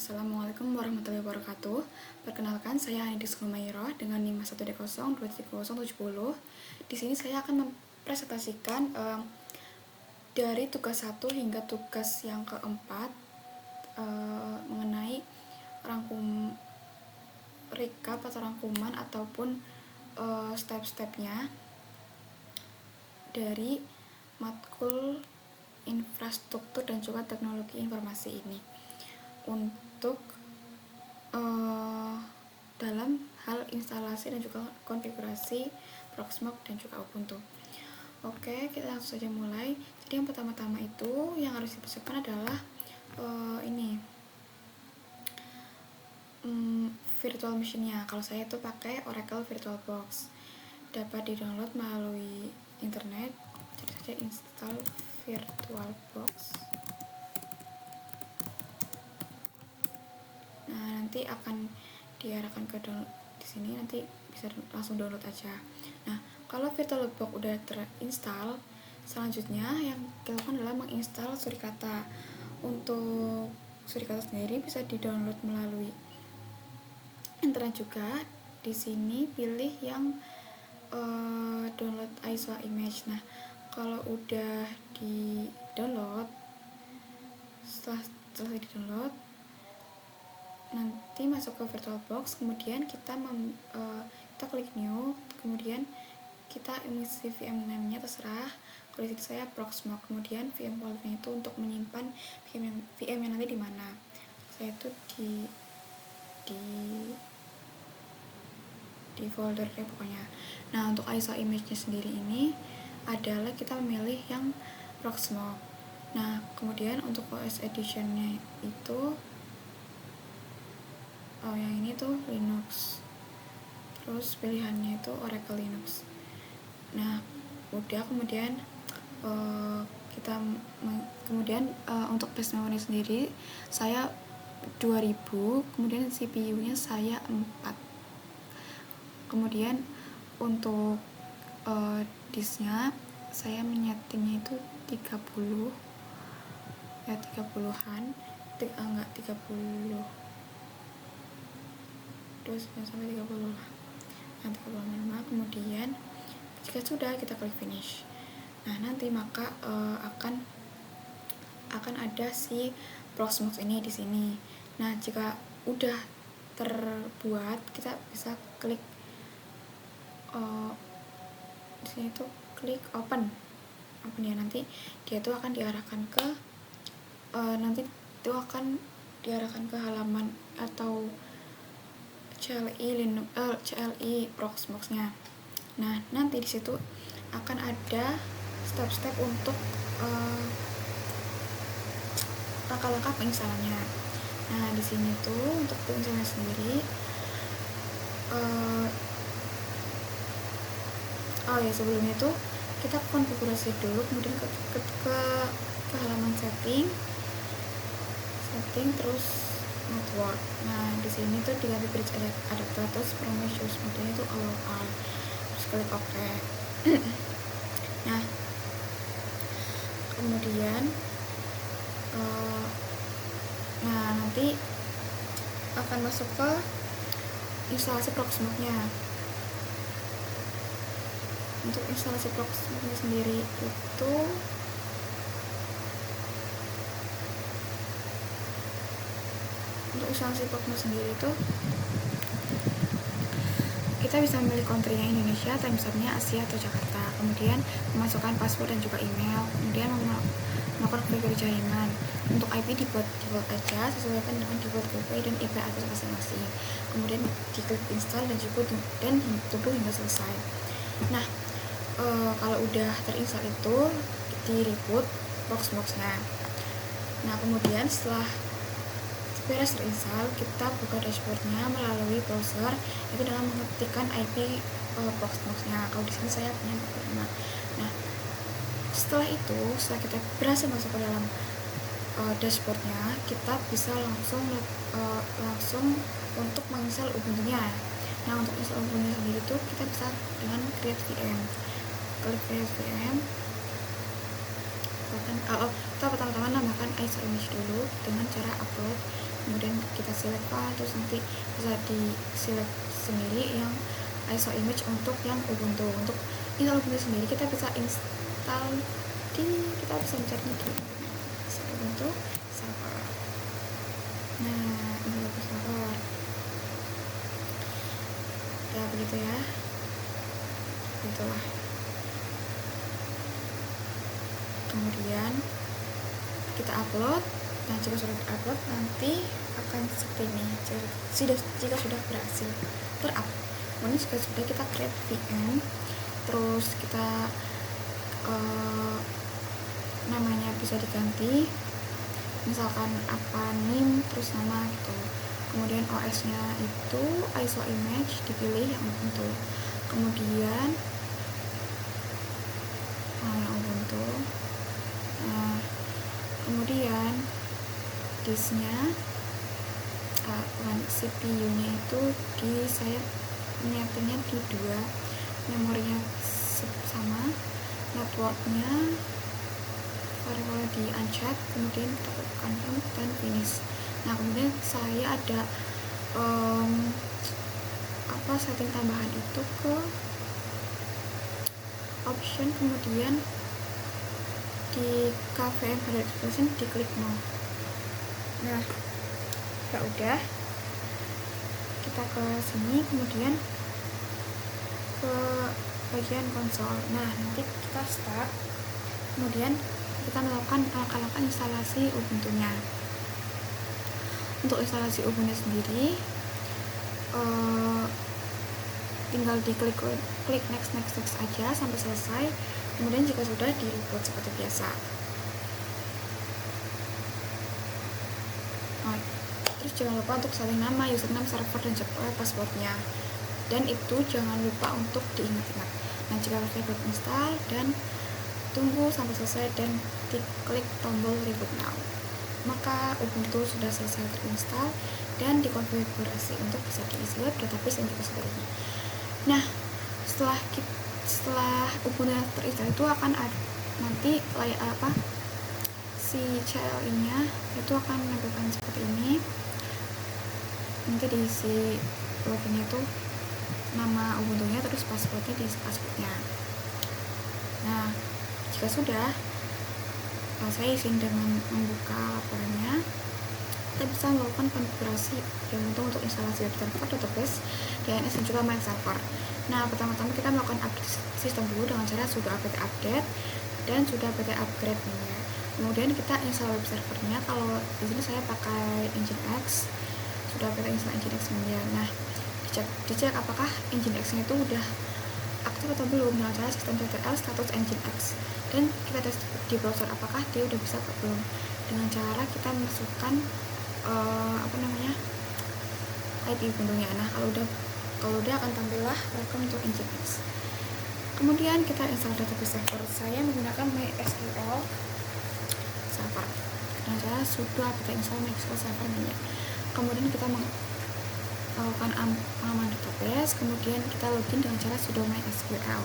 Assalamualaikum warahmatullahi wabarakatuh. Perkenalkan, saya Anidis Humairah dengan NIM 1D023070. Di sini saya akan mempresentasikan dari tugas 1 hingga tugas yang keempat mengenai recap atau rangkuman ataupun step-stepnya dari matkul infrastruktur dan juga teknologi informasi ini untuk dalam hal instalasi dan juga konfigurasi Proxmox dan juga Ubuntu. Oke, kita langsung saja mulai. Jadi yang pertama-tama itu yang harus dipersiapkan adalah virtual machine-nya. Kalau saya itu pakai Oracle VirtualBox. Dapat di-download melalui internet. Jadi saja install VirtualBox. Nah, nanti akan diarahkan ke download di sini, nanti bisa langsung download aja. Nah, kalau VirtualBox udah terinstall, selanjutnya yang kita lakukan adalah menginstal Suricata. Untuk Suricata sendiri bisa di-download melalui internet juga. Di sini pilih yang download ISO image. Nah, kalau udah di-download, setelah di-download, nanti masuk ke VirtualBox, kemudian kita klik new, kemudian kita isi VM name-nya terserah. Kalau di sini saya Proxmox, kemudian VM folder-nya itu untuk menyimpan VM yang nanti di mana. Saya itu di foldernya pokoknya. Nah, untuk ISO image-nya sendiri ini adalah kita memilih yang Proxmox. Nah, kemudian untuk OS edition-nya itu yang ini tuh Linux, terus pilihannya itu Oracle Linux. Nah, udah, kemudian untuk flash memory sendiri saya 2000, kemudian CPU-nya saya 4. Kemudian untuk disknya saya menyetingnya itu 30 ya, 30-an, enggak 30 sampai 30 lah. Nah, 35. Kemudian jika sudah, kita klik finish. Nah, nanti maka akan ada si Proxmox ini di sini. Nah, jika udah terbuat, kita bisa klik di sini tuh klik open ya. Nanti dia tuh akan diarahkan ke halaman atau CLI Proxmox-nya. Nah, nanti di situ akan ada step-step untuk langkah-langkah penginstalannya. Nah, di sini tuh untuk penginstalannya sendiri sebelumnya tuh kita konfigurasi dulu, kemudian ke halaman setting terus network. Nah, di sini tuh diganti bridge adapter, terus promise modelnya itu all, terus klik OK. Nah, kemudian nanti akan masuk ke instalasi Proxmox-nya. Untuk instalasi Proxmox-nya sendiri itu kita bisa memilih country-nya Indonesia, time zone-nya Asia atau Jakarta. Kemudian memasukkan password dan juga email. Kemudian melakukan konfigurasi jaringan. Untuk IP dibuat default aja, sesuaikan dengan default gateway dan IP address masing-masing. Kemudian diklik install dan tunggu hingga selesai. Nah, kalau udah terinstall itu di reboot Proxmox-nya. Nah, kemudian setelah beres terinstall, kita buka dashboardnya melalui browser itu dengan mengetikkan IP Proxmox-nya. Kalau di sini saya punya 45. Nah, setelah kita berhasil masuk ke dalam dashboardnya, kita bisa langsung untuk menginstal Ubuntu-nya. Nah, untuk install Ubuntu sendiri itu kita bisa dengan create VM. Klik create VM. Kita pertama-tama namakan ISO image dulu dengan cara upload kemudian kita select file, terus nanti bisa di select sendiri yang ISO image untuk yang Ubuntu. Untuk install Ubuntu sendiri kita bisa install kita bisa mencarinya di Ubuntu server. Nah, ini Ubuntu server ya, begitu ya, itulah. Kemudian kita upload. Nah, jika sudah upload nanti akan seperti ini. Jika sudah berhasil terupload, kemudian jika sudah kita create VM, terus kita namanya bisa diganti, misalkan apa NIM terus nama gitu. Kemudian OS nya itu ISO image dipilih yang Ubuntu, kemudian yang Ubuntu. Nah, kemudian disknya CPU nya itu saya menyiapkannya di 2, memorinya sama, networknya variabel di uncheck, kemudian kita confirm dan finish. Nah, kemudian saya ada setting tambahan itu ke option, kemudian di KVM version diklik no. Nah, ya udah, kita ke sini, kemudian ke bagian konsol. Nah, nanti kita start, kemudian kita melakukan langkah-langkah instalasi Ubuntu-nya. Untuk instalasi Ubuntu sendiri tinggal diklik next aja sampai selesai. Kemudian jika sudah, di reboot seperti biasa. Nah, terus jangan lupa untuk salin nama, username, server, dan passwordnya. Dan itu jangan lupa untuk diingat-ingat. Nah, jika sudah klik install dan tunggu sampai selesai dan klik tombol reboot now, maka Ubuntu sudah selesai terinstall dan dikonfigurasi untuk bisa diisi web, database, dan juga sebagainya. Nah, setelah Ubuntu terinstall itu akan ada nanti si CLI nya itu akan menampilkan seperti ini. Nanti diisi loginnya itu nama Ubuntu nya, terus passwordnya diisi passwordnya. Nah, jika sudah saya izin dengan membuka laporannya, kita bisa melakukan konfigurasi Ubuntu untuk instalasi web server, database, DNS, dan juga mail server. Nah, pertama-tama kita melakukan update sistem dulu dengan cara sudo apt update dan sudo apt upgrade ya. Kemudian kita install web servernya. Kalau di sini saya pakai Nginx, sudo apt install Nginx 9. Nah, dicek apakah Nginx nya itu udah aktif atau belum dengan cara system.ctl status Nginx, dan kita tes di browser apakah dia udah bisa atau belum dengan cara kita masukkan IP Ubuntu-nya. Nah, kalau udah akan tampillah welcome to Nginx. Kemudian kita install database server. Saya menggunakan MySQL server dengan cara sudo apt install MySQL server nya. Kemudian kita melakukan pengaman database, kemudian kita login dengan cara sudo MySQL.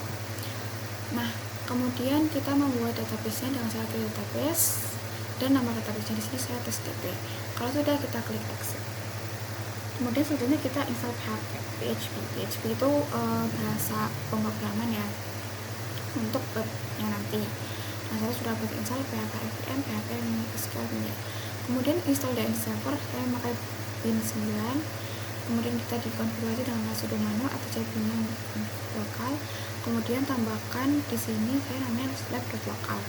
Nah, kemudian kita membuat database-nya dengan cara klik database dan nama database-nya di sini saya testdb. Kalau sudah, kita klik exit. Kemudian selanjutnya kita install PHP. PHP itu bahasa pemrograman ya untuk webnya nanti. Nah, saya sudah install PHP FVM, PHP SQL ya. Kemudian install DNS server, saya memakai bin 9. Kemudian kita dikonfigurasi dengan sudo nano atau cp-nya lokal. Kemudian tambahkan di sini saya namanya lab.local.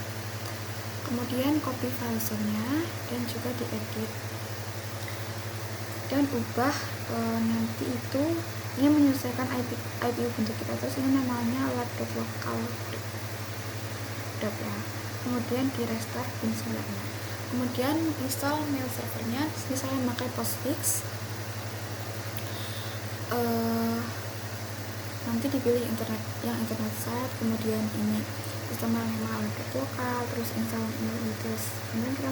Kemudian copy filenya dan juga diedit dan ubah nanti itu ini menyesuaikan IP Ubuntu kita. Terus ini namanya lab.local ya. Kemudian di restart bin 9. Kemudian install mail servernya. Di sini saya memakai Postfix. Nanti dipilih internet site, kemudian ini sistem mail lokal, terus install mail details. Kemudian kita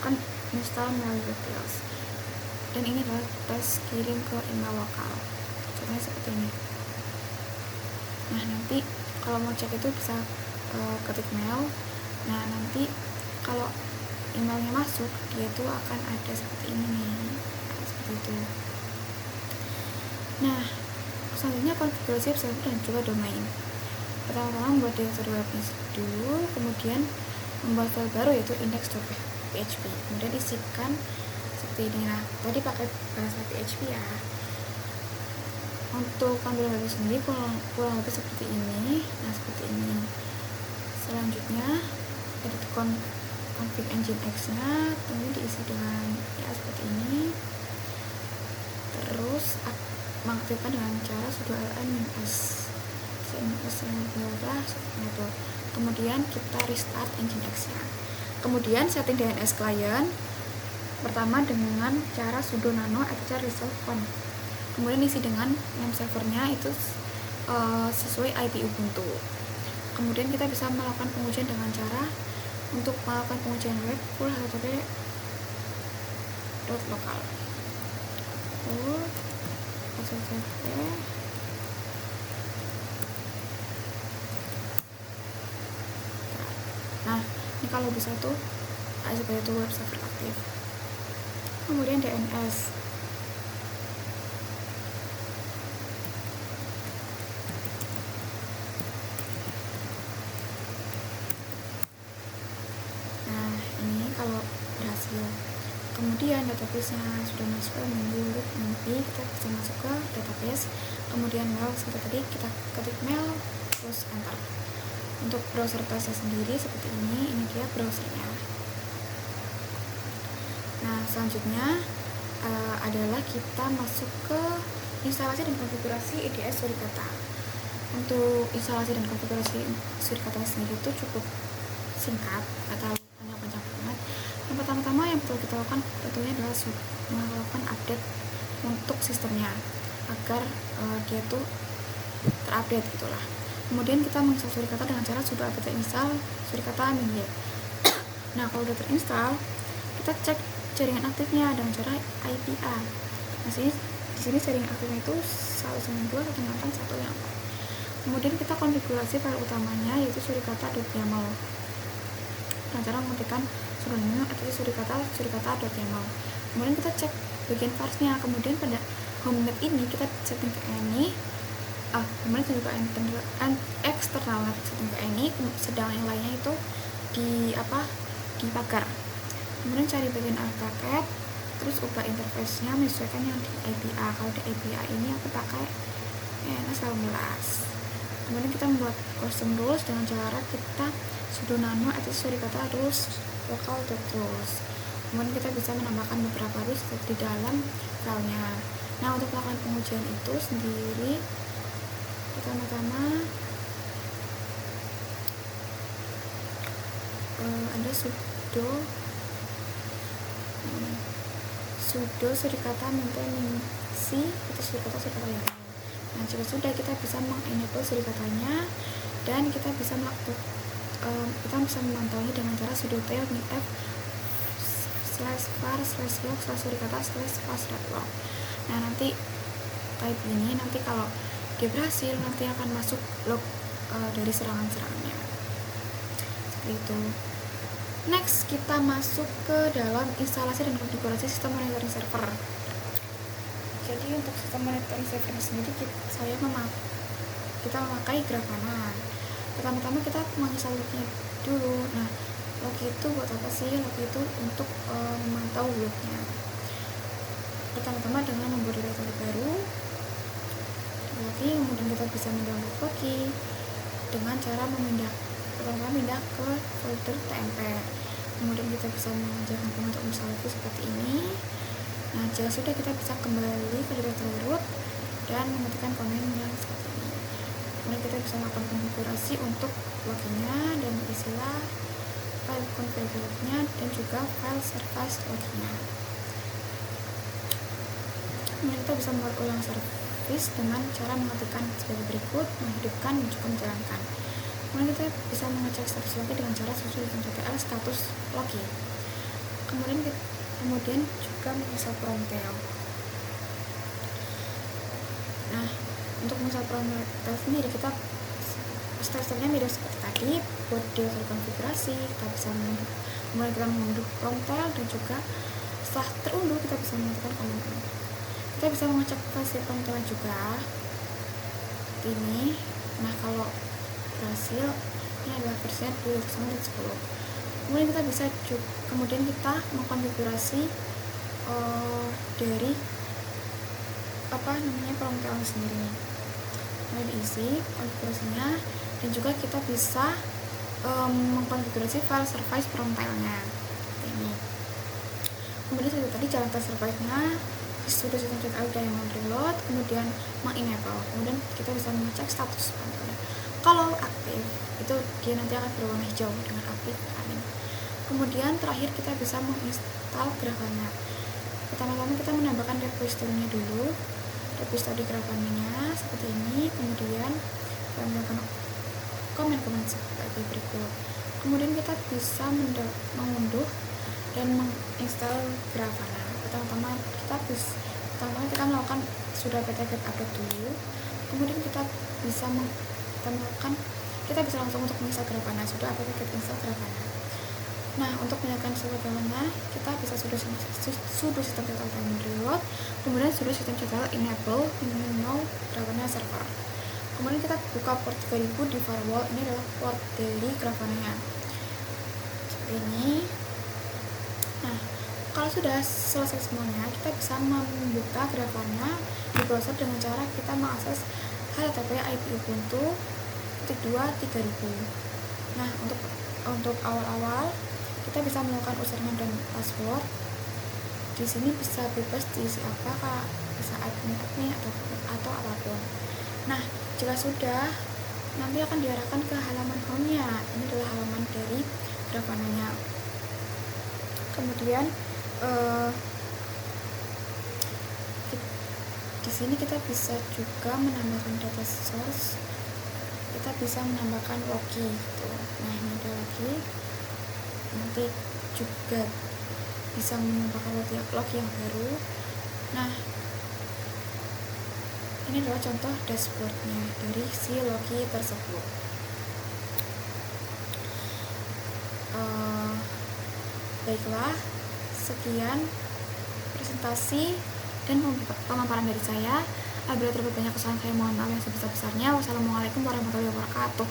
akan install mail details, dan ini adalah tes kirim ke email lokal, contohnya seperti ini. Nah, nanti kalau mau cek itu bisa ketik mail. Nah, nanti kalau emailnya masuk, dia itu akan ada seperti ini nih, seperti itu. Nah, selanjutnya konfigurasi server dan juga domain. Pertama-tama membuat directory web dulu, kemudian membuat file baru yaitu index.php, kemudian isikan seperti ini. Nah, tadi pakai bahasa PHP ya. Untuk tampilan web sendiri kurang lebih seperti ini. Nah, seperti ini. Selanjutnya edit config nginx nya, kemudian diisi dengan ya seperti ini. Terus mengaktifkan dengan cara sudo -s kemudian kita restart nginx nya. Kemudian setting DNS client pertama dengan cara sudo nano resolve conf. Kemudian isi dengan name servernya itu sesuai IP Ubuntu. Kemudian kita bisa melakukan pengujian dengan cara untuk melakukan pengujian web full http.local Nah, ini kalau bisa tuh seperti itu web server aktif. Kemudian DNS. Nah, ini kalau berhasil. Kemudian database-nya sudah masuk ke menu root nanti kita bisa masuk ke database. Kemudian mail seperti tadi kita ketik mail terus enter. Untuk browser testnya sendiri seperti ini dia browsernya. Nah, selanjutnya adalah kita masuk ke instalasi dan konfigurasi IDS Surikata. Untuk instalasi dan konfigurasi Surikata sendiri itu cukup singkat atau panjang banget. Yang pertama-tama yang perlu kita lakukan tentunya adalah melakukan update untuk sistemnya agar dia tuh terupdate gitulah. Kemudian kita menginstal Surikata dengan cara sudo apt install surikata minggu. Nah, kalau udah terinstall, kita cek jaringan aktifnya dengan cara IPA. Nah, di sini jaringan aktifnya itu 192.168.1. Kemudian kita konfigurasi file utamanya yaitu surikata.yaml. Dengan cara mengetikkan sudo nano surikata.yaml. Kemudian kita cek bagian parsnya. Kemudian pada home.net ini kita setting ke ini. Kemudian juga eksternal setting ke ini, sedang yang lainnya itu di pagar. Kemudian cari bagian alt paket, terus ubah interface-nya menyesuaikan yang di API. Kalau di API ini aku pakai NS18. Kemudian kita membuat custom rules dengan cara kita sudo nano surikata rules local.rules. Kemudian kita bisa menambahkan beberapa rules di dalam filenya. Nah, untuk melakukan pengujian itu sendiri, pertama-tama ada sudo surikata maintenance itu surikata ya. Nah, jika sudah, kita bisa mengenable surikatanya dan kita bisa memantaunya dengan cara sudo tail f /var/log/surikata/passwordlog. Nah, nanti type ini nanti kalau dia berhasil nanti akan masuk log dari serangan-serangannya seperti itu. Next, kita masuk ke dalam instalasi dan konfigurasi sistem monitoring server. Jadi untuk sistem monitoring server sendiri kita memakai Grafana. Pertama-tama kita menginstal lognya dulu. Nah, log itu buat apa sih? Log itu untuk memantau lognya. Pertama-tama dengan membuat directory baru lagi, kemudian kita bisa mendownload lagi dengan cara pindah ke folder tmp. Kemudian kita bisa mengerjakan untuk install lagi seperti ini. Nah, jika sudah, kita bisa kembali ke directory root dan mengetikkan komen yang seperti ini. Kemudian kita bisa melakukan konfigurasi untuk loginnya dan istilah file config lognya dan juga file service lognya. Kemudian kita bisa membuat ulang service dengan cara mengetikkan sebagai berikut: menghidupkan dan juga menjalankan. Kemudian kita bisa mengecek status logi dengan cara sudo-ctl status logi. Kemudian juga menginstal Promtail. Nah, untuk menginstal Promtail sendiri kita step-stepnya mirip seperti tadi. Buat dia konfigurasi, kita bisa kemudian kita mengunduh Promtail, dan juga setelah terunduh kita bisa menentukan komen. Kita bisa mengecek versi Promtail juga ini. Nah, kalau berhasil, ini adalah versinya 2010. Kemudian kita bisa mengkonfigurasi dari Promtail sendiri. Nah, diisi konfigurasinya, dan juga kita bisa mengkonfigurasi file service Promtailnya ini. Kemudian seperti tadi jalan tes service-nya sudah sistem CTL udah yang reload, kemudian mengenable, kemudian kita bisa mengecek status Promtailnya. Kalau aktif itu dia nanti akan berwarna hijau dengan aktif running. Kemudian terakhir kita bisa menginstal Grafana. Pertama-tama kita menambahkan repository-nya dulu, repository Grafana-nya seperti ini. Kemudian kita menambahkan komen-komen seperti berikut. Kemudian kita bisa mengunduh dan menginstal Grafana. Pertama-tama kita melakukan sudah pt-get update dulu. Kemudian kita bisa langsung untuk menginstal Grafana. Sudah pt-get install Grafana. Nah, untuk menyalakan sudo Grafana, kita bisa sudo sistem CTL diamond reload, kemudian sudo sistem CTL enable no Grafana server. Kemudian kita buka port 3000 di firewall. Ini adalah port dari Grafana-nya seperti ini. Nah, kalau sudah selesai semuanya, kita bisa membuka Grafana di browser dengan cara kita mengakses http IP Ubuntu 2.3000. Nah, untuk awal-awal kita bisa melakukan username dan password. Di sini bisa bebas diisi apa, bisa admin atau apapun. Nah, jika sudah, nanti akan diarahkan ke halaman home-nya. Ini adalah halaman dari Grafana-nya. Kemudian di sini kita bisa juga menambahkan data source. Kita bisa menambahkan logi gitu. Nah, ini ada logi. Nanti juga bisa menambahkan logi yang baru. Nah, ini adalah contoh dashboardnya dari si logi tersebut. Baiklah, sekian presentasi dan pemaparan dari saya. Apabila terdapat banyak kesalahan, saya mohon maaf yang sebesar-besarnya. Wassalamualaikum warahmatullahi wabarakatuh.